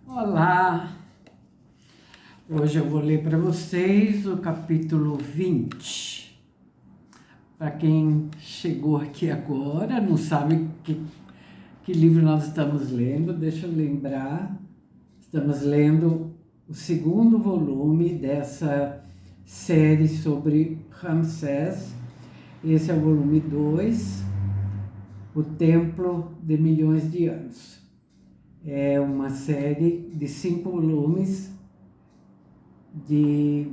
Olá! Hoje eu vou ler para vocês o capítulo 20. Para quem chegou aqui agora, não sabe que livro nós estamos lendo, deixa eu lembrar. Estamos lendo o segundo volume dessa série sobre Ramsés. Esse é o volume 2, O Templo de Milhões de Anos. É uma série de 5 volumes de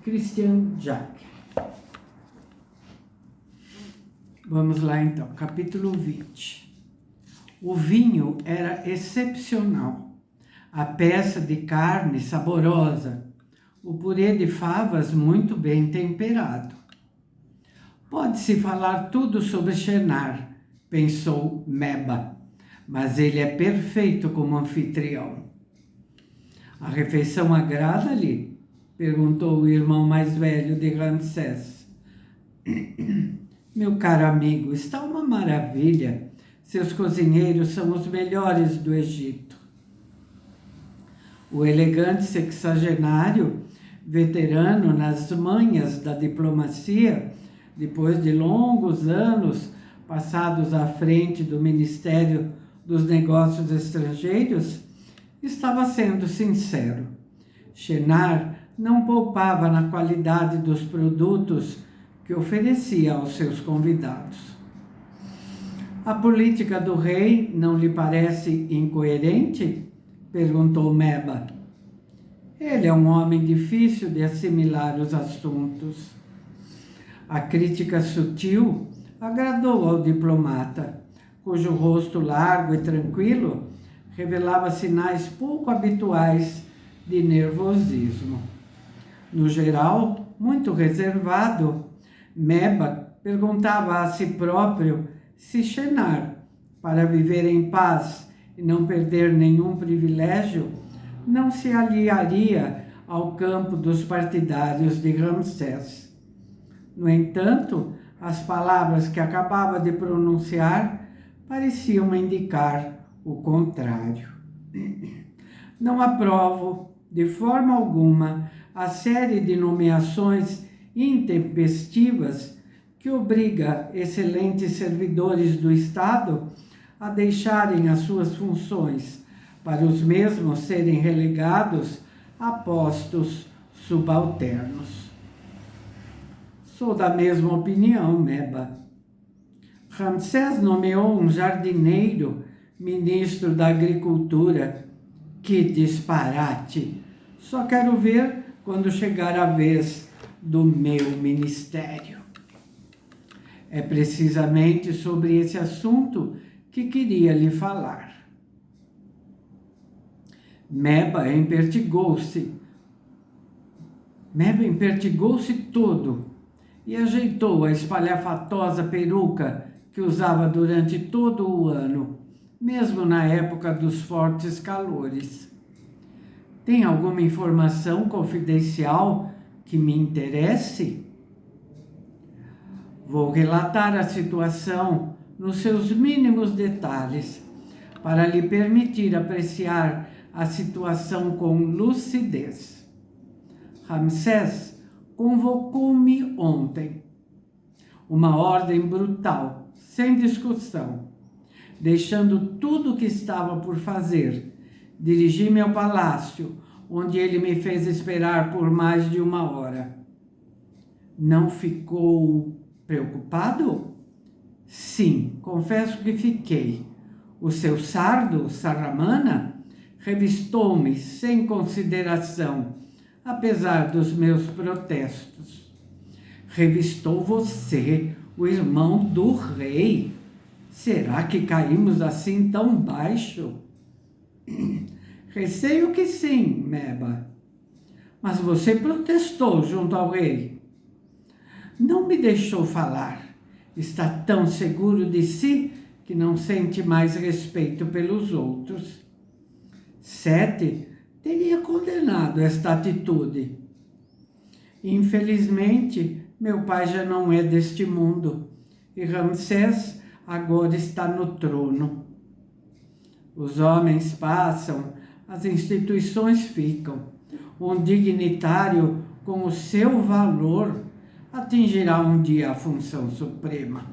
Christian Jack. Vamos lá então, capítulo 20. O vinho era excepcional, a peça de carne saborosa, o purê de favas muito bem temperado. Pode-se falar tudo sobre Shenar, pensou Meba, mas ele é perfeito como anfitrião. A refeição agrada-lhe? Perguntou o irmão mais velho de Ramsés. Meu caro amigo, está uma maravilha. Seus cozinheiros são os melhores do Egito. O elegante sexagenário, veterano nas manhas da diplomacia, depois de longos anos passados à frente do Ministério dos Negócios Estrangeiros, estava sendo sincero. Shenar não poupava na qualidade dos produtos que oferecia aos seus convidados. A política do rei não lhe parece incoerente? Perguntou Meba. Ele é um homem difícil de assimilar os assuntos. A crítica sutil agradou ao diplomata, cujo rosto largo e tranquilo revelava sinais pouco habituais de nervosismo. No geral, muito reservado, Meba perguntava a si próprio se Shenar, para viver em paz e não perder nenhum privilégio, não se aliaria ao campo dos partidários de Ramsés. No entanto, as palavras que acabava de pronunciar pareciam indicar o contrário. Não aprovo, de forma alguma, a série de nomeações intempestivas que obriga excelentes servidores do Estado a deixarem as suas funções para os mesmos serem relegados a postos subalternos. Sou da mesma opinião, Meba. Ramsés nomeou um jardineiro ministro da Agricultura. Que disparate! Só quero ver quando chegar a vez do meu ministério. É precisamente sobre esse assunto que queria lhe falar. Meba empertigou-se todo e ajeitou a espalhafatosa peruca que usava durante todo o ano, mesmo na época dos fortes calores. Tem alguma informação confidencial que me interesse? Vou relatar a situação nos seus mínimos detalhes, para lhe permitir apreciar a situação com lucidez. Ramsés convocou-me ontem. Uma ordem brutal, sem discussão. Deixando tudo o que estava por fazer, dirigi-me ao palácio, onde ele me fez esperar por mais de 1 hora. Não ficou preocupado? Sim, confesso que fiquei. O seu sardo, Sarramana, revistou-me sem consideração, apesar dos meus protestos. Revistou você, o irmão do rei? Será que caímos assim tão baixo? Receio que sim, Meba. Mas você protestou junto ao rei. Não me deixou falar. Está tão seguro de si que não sente mais respeito pelos outros. Sete teria condenado esta atitude. Infelizmente, meu pai já não é deste mundo e Ramsés agora está no trono. Os homens passam as instituições ficam. Um dignitário com o seu valor atingirá um dia a função suprema.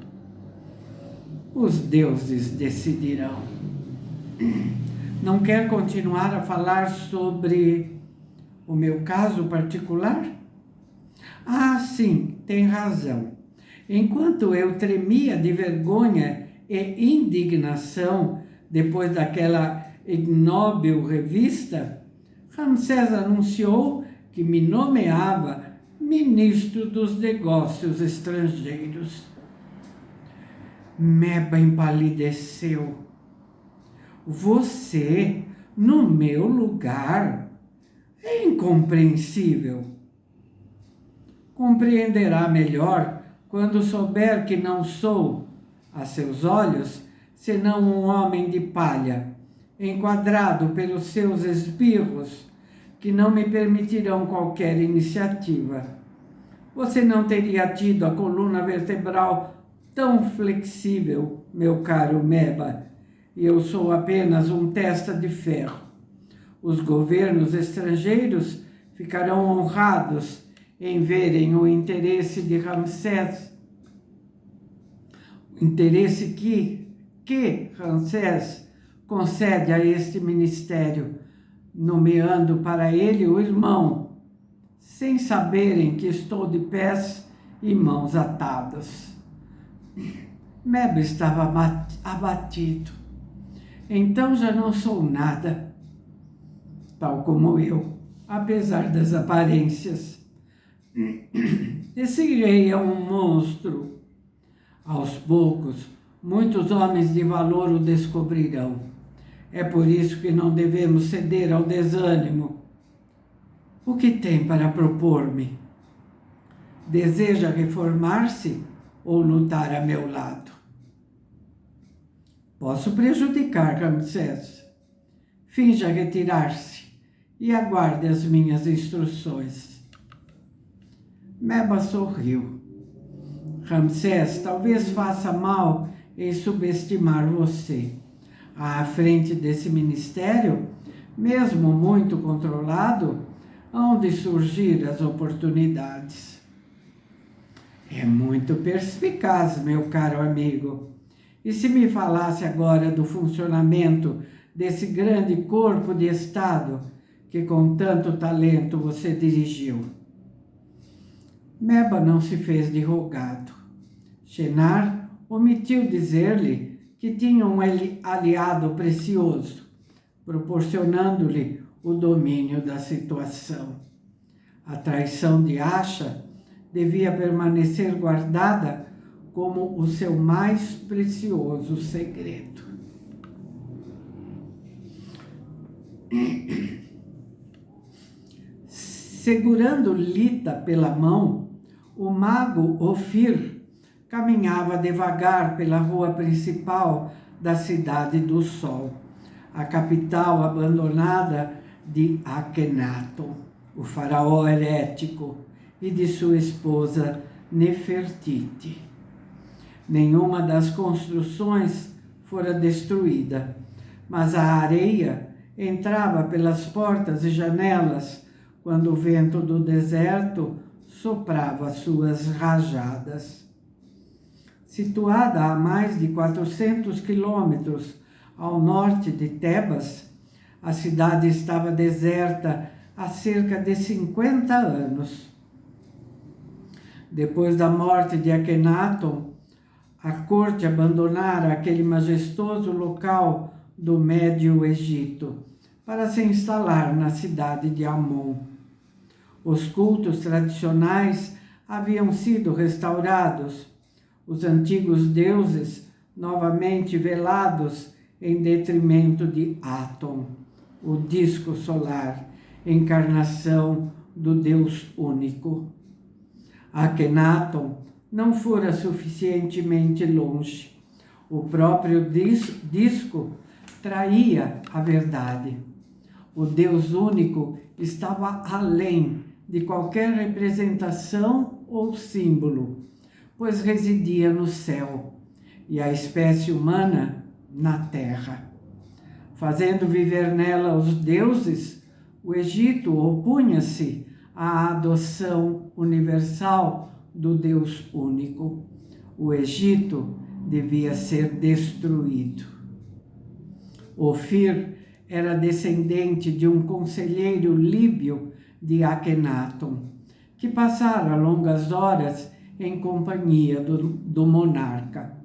Os deuses decidirão. Não quer continuar a falar sobre o meu caso particular? Ah, sim, tem razão. Enquanto eu tremia de vergonha e indignação depois daquela ignóbil revista, Ramsés anunciou que me nomeava ministro dos negócios estrangeiros. Meba empalideceu. Você, no meu lugar? É incompreensível. Compreenderá melhor quando souber que não sou, a seus olhos, senão um homem de palha, enquadrado pelos seus esbirros, que não me permitirão qualquer iniciativa. Você não teria tido a coluna vertebral tão flexível, meu caro Meba, e eu sou apenas um testa de ferro. Os governos estrangeiros ficarão honrados em verem o interesse de Ramsés, o interesse que Ramsés concede a este ministério, nomeando para ele o irmão, sem saberem que estou de pés e mãos atadas. Meba estava abatido. Então já não sou nada, tal como eu, apesar das aparências. Esse rei é um monstro. Aos poucos, muitos homens de valor o descobrirão. É por isso que não devemos ceder ao desânimo. O que tem para propor-me? Deseja reformar-se ou lutar a meu lado? Posso prejudicar Ramsés. Finja retirar-se e aguarde as minhas instruções. Meba sorriu. Ramsés talvez faça mal em subestimar você. À frente desse ministério, mesmo muito controlado, hão de surgir as oportunidades. É muito perspicaz, meu caro amigo. E se me falasse agora do funcionamento desse grande corpo de Estado que com tanto talento você dirigiu? Meba não se fez de rogado. Shenar omitiu dizer-lhe que tinha um aliado precioso, proporcionando-lhe o domínio da situação. A traição de Acha devia permanecer guardada como o seu mais precioso segredo. Segurando Lita pela mão, o mago Ofir caminhava devagar pela rua principal da Cidade do Sol, a capital abandonada de Akhenaton, o faraó herético, e de sua esposa Nefertiti. Nenhuma das construções fora destruída, mas a areia entrava pelas portas e janelas quando o vento do deserto soprava suas rajadas. Situada a mais de 400 quilômetros ao norte de Tebas, a cidade estava deserta há cerca de 50 anos. Depois da morte de Akhenaton, a corte abandonara aquele majestoso local do Médio Egito para se instalar na cidade de Amon. Os cultos tradicionais haviam sido restaurados, os antigos deuses novamente velados em detrimento de Aton, o disco solar, encarnação do Deus único. Akhenaton não fora suficientemente longe. O próprio disco traía a verdade. O Deus único estava além de qualquer representação ou símbolo, pois residia no céu e a espécie humana na terra. Fazendo viver nela os deuses, o Egito opunha-se à adoção universal do Deus único. O Egito devia ser destruído. Ofir era descendente de um conselheiro líbio de Akhenaton, que passara longas horas em companhia do monarca.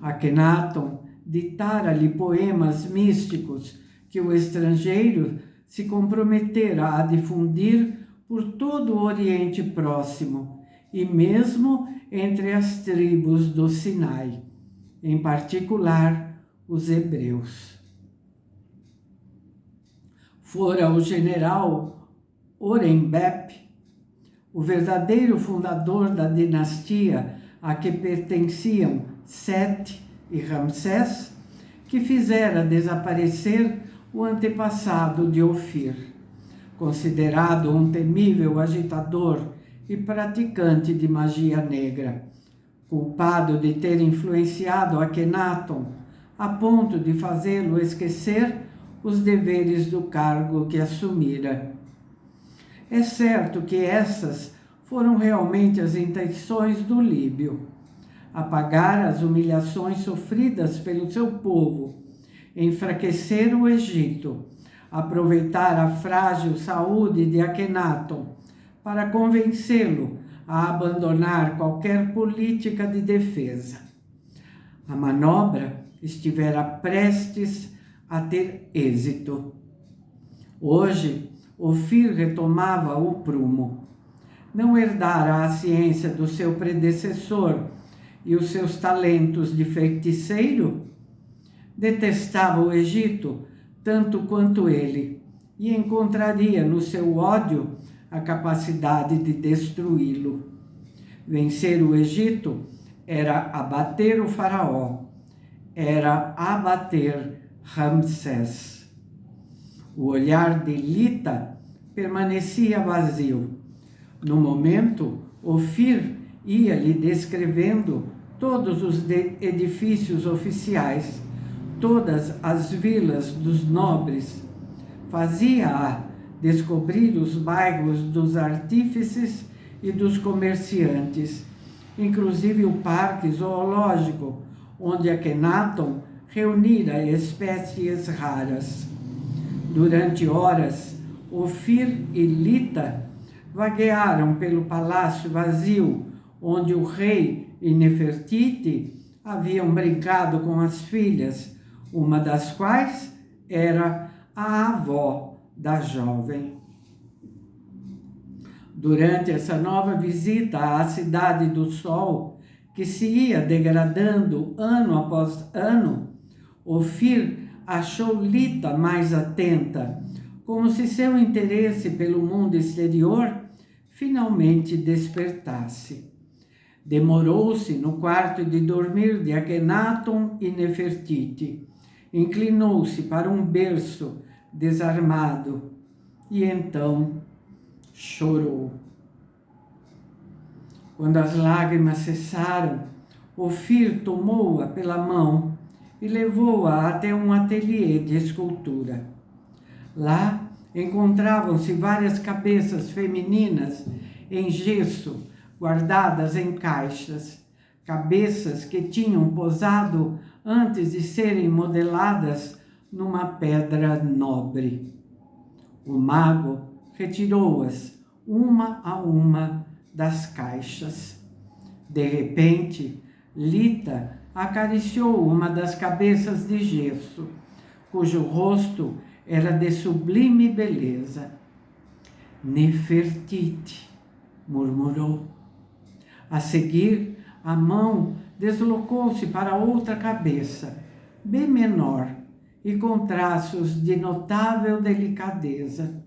Akhenaton ditara-lhe poemas místicos que o estrangeiro se comprometera a difundir por todo o Oriente Próximo e mesmo entre as tribos do Sinai, em particular os hebreus. Fora o general Horembep, o verdadeiro fundador da dinastia a que pertenciam Sete e Ramsés, que fizera desaparecer o antepassado de Ofir, considerado um temível agitador e praticante de magia negra, culpado de ter influenciado Akhenaton a ponto de fazê-lo esquecer os deveres do cargo que assumira. É certo que essas foram realmente as intenções do líbio: apagar as humilhações sofridas pelo seu povo, enfraquecer o Egito, aproveitar a frágil saúde de Akhenaton para convencê-lo a abandonar qualquer política de defesa. A manobra estivera prestes a ter êxito. Hoje, Ofir retomava o prumo. Não herdara a ciência do seu predecessor e os seus talentos de feiticeiro? Detestava o Egito tanto quanto ele e encontraria no seu ódio a capacidade de destruí-lo. Vencer o Egito era abater o faraó, era abater Ramsés. O olhar de Lita permanecia vazio. No momento, Ofir ia-lhe descrevendo todos os edifícios oficiais, todas as vilas dos nobres. Fazia-a descobrir os bairros dos artífices e dos comerciantes, inclusive o parque zoológico, onde Akhenaton reunira espécies raras. Durante horas, Ofir e Lita vaguearam pelo palácio vazio, onde o rei e Nefertiti haviam brincado com as filhas, uma das quais era a avó da jovem. Durante essa nova visita à Cidade do Sol, que se ia degradando ano após ano, Ofir achou Lita mais atenta, como se seu interesse pelo mundo exterior finalmente despertasse. Demorou-se no quarto de dormir de Akhenaton e Nefertiti. Inclinou-se para um berço desarmado e então chorou. Quando as lágrimas cessaram, Ofir tomou-a pela mão e levou-a até um ateliê de escultura. Lá encontravam-se várias cabeças femininas em gesso, guardadas em caixas, cabeças que tinham posado antes de serem modeladas numa pedra nobre. O mago retirou-as uma a uma das caixas. De repente, Lita acariciou uma das cabeças de gesso, cujo rosto era de sublime beleza. Nefertiti, murmurou. A seguir, a mão deslocou-se para outra cabeça, bem menor e com traços de notável delicadeza.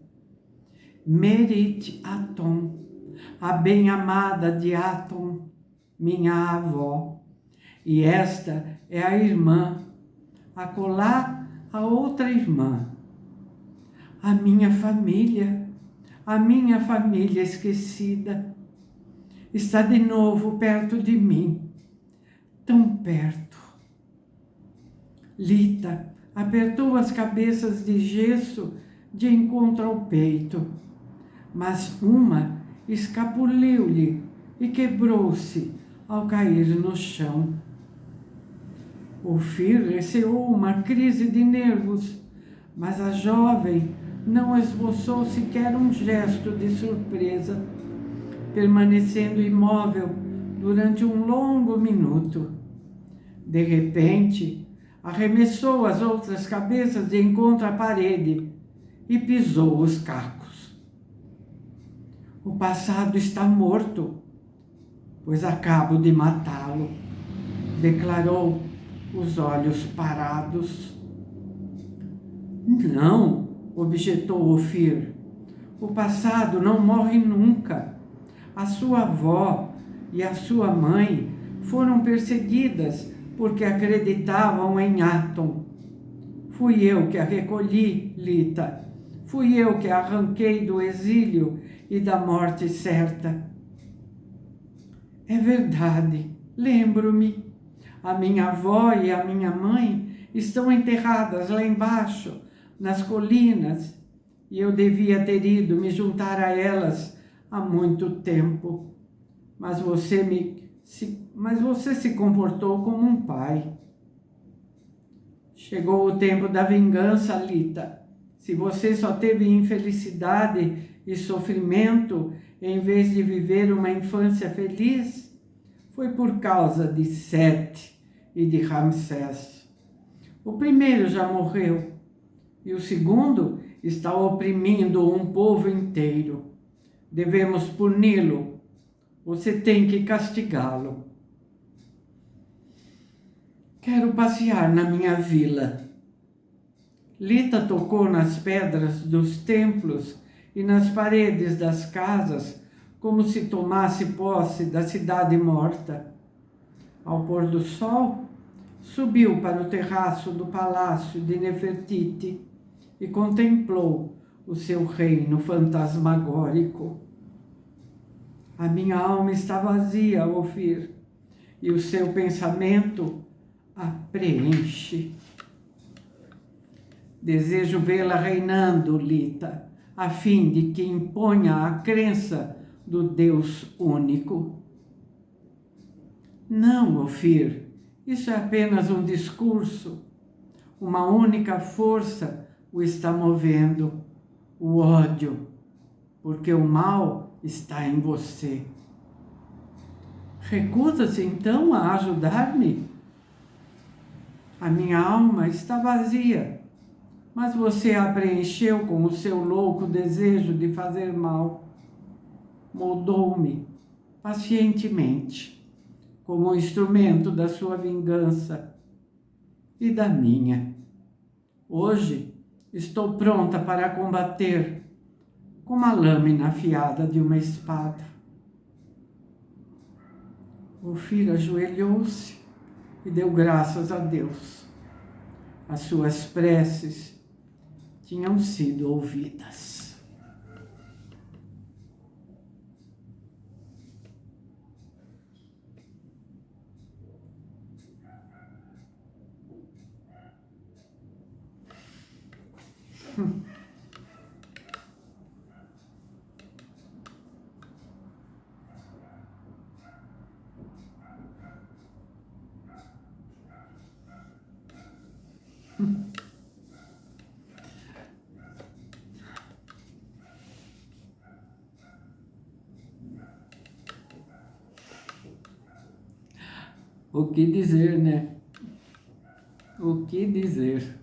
Merit Aton, a bem-amada de Aton, minha avó. E esta é a irmã, acolá a outra irmã. A minha família esquecida, está de novo perto de mim, tão perto. Lita, apertou as cabeças de gesso de encontro ao peito, mas uma escapuliu-lhe e quebrou-se ao cair no chão. Ofir receou uma crise de nervos, mas a jovem não esboçou sequer um gesto de surpresa, permanecendo imóvel durante um longo minuto. De repente, arremessou as outras cabeças de encontro à parede e pisou os cacos. O passado está morto, pois acabo de matá-lo, declarou, os olhos parados. Não, objetou Ofir. O passado não morre nunca. A sua avó e a sua mãe foram perseguidas porque acreditavam em Atom. Fui eu que a recolhi, Lita. Fui eu que a arranquei do exílio e da morte certa. É verdade, lembro-me. A minha avó e a minha mãe estão enterradas lá embaixo, nas colinas, e eu devia ter ido me juntar a elas há muito tempo. Mas você se comportou como um pai. Chegou o tempo da vingança, Lita. Se você só teve infelicidade e sofrimento em vez de viver uma infância feliz, foi por causa de Sete e de Ramsés. O primeiro já morreu e o segundo está oprimindo um povo inteiro. Devemos puni-lo. Você tem que castigá-lo. Quero passear na minha vila. Lita tocou nas pedras dos templos e nas paredes das casas como se tomasse posse da cidade morta. Ao pôr do sol, subiu para o terraço do palácio de Nefertiti e contemplou o seu reino fantasmagórico. A minha alma está vazia, Ofir, e o seu pensamento a preenche. Desejo vê-la reinando, Lita, a fim de que imponha a crença do Deus único. Não, Ofir, isso é apenas um discurso. Uma única força o está movendo, o ódio, porque o mal está em você. Recusa-se então a ajudar-me? A minha alma está vazia, mas você a preencheu com o seu louco desejo de fazer mal. Moldou-me pacientemente, como um instrumento da sua vingança e da minha. Hoje estou pronta para combater como a lâmina afiada de uma espada. Ofir ajoelhou-se e deu graças a Deus. As suas preces tinham sido ouvidas. O que dizer, né? O que dizer?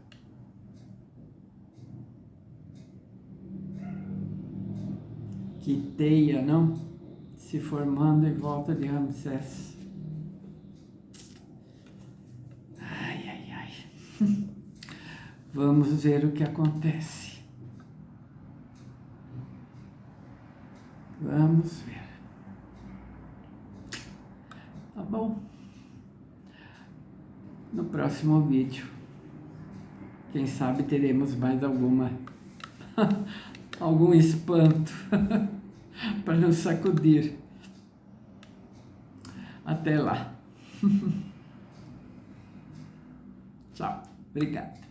Que teia, não? Se formando em volta de Ramsés. Ai, ai, ai. Vamos ver o que acontece. Vamos ver. Tá bom? No próximo vídeo, quem sabe teremos mais algum espanto para nos sacudir. Até lá. Tchau. Obrigada.